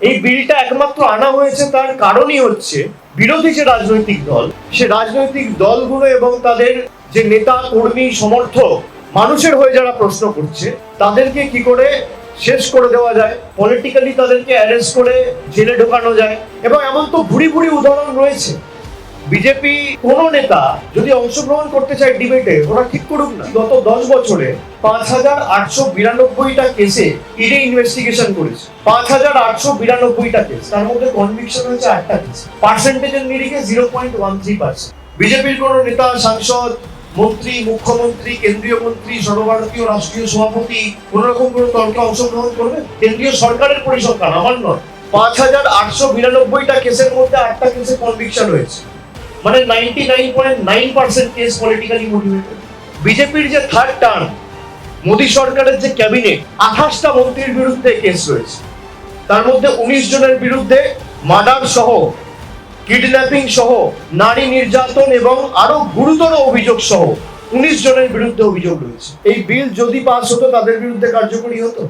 এই বিলটা একমাত্র আনা হয়েছে তার কারণই হচ্ছে বিরোধী যে রাজনৈতিক দল, সে রাজনৈতিক দলগুলো এবং তাদের যে নেতা কর্মী সমর্থক মানুষের হয়ে যারা প্রশ্ন করছে তাদেরকে কি করে শেষ করে দেওয়া যায়, পলিটিক্যালি তাদেরকে অ্যারেস্ট করে জেলে ঢোকানো যায়। এবং এমন তো ভুরি ভুরি উদাহরণ রয়েছে। বিজেপি কোন নেতা যদি অংশগ্রহণ করতে চায় ডিবেটে, ওরা ঠিক করুক না। গত 10 বছরে 5,892টা কেসে ইডি ইনভেস্টিগেশন করেছে। 5,892টা কেস, তার মধ্যে কনভিকশন হয়েছে 8টা কেস। পার্সেন্টেজের নিরিখে 0.13%। বিজেপির কোন নেতা, সাংসদ, মন্ত্রী, মুখ্যমন্ত্রী, কেন্দ্রীয় মন্ত্রী, সর্বভারতীয় রাষ্ট্রীয় সভাপতি কোন রকম কোন তর্কে অংশগ্রহণ করবে? কেন্দ্রীয় সরকারের পরিসংখ্যান, আমার নয়। 5,892টা কেসের মধ্যে 8টা কেসে কনভিকশন হয়েছে, মানে 99.9% কেস পলিটিক্যালি মোটিভেটেড। বিজেপির যে থার্ড টার্ম, মোদী সরকারের যে ক্যাবিনেট, 28টা মন্ত্রীর বিরুদ্ধে কেস রয়েছে। তার মধ্যে 19 জনের বিরুদ্ধে মার্ডার সহ, কিডন্যাপিং সহ, নারী নির্যাতন এবং আরো গুরুতর অভিযোগ সহ 19 জনের বিরুদ্ধে অভিযোগ রয়েছে। এই বিল যদি পাস হতো তাদের বিরুদ্ধে কার্যকরী হতো।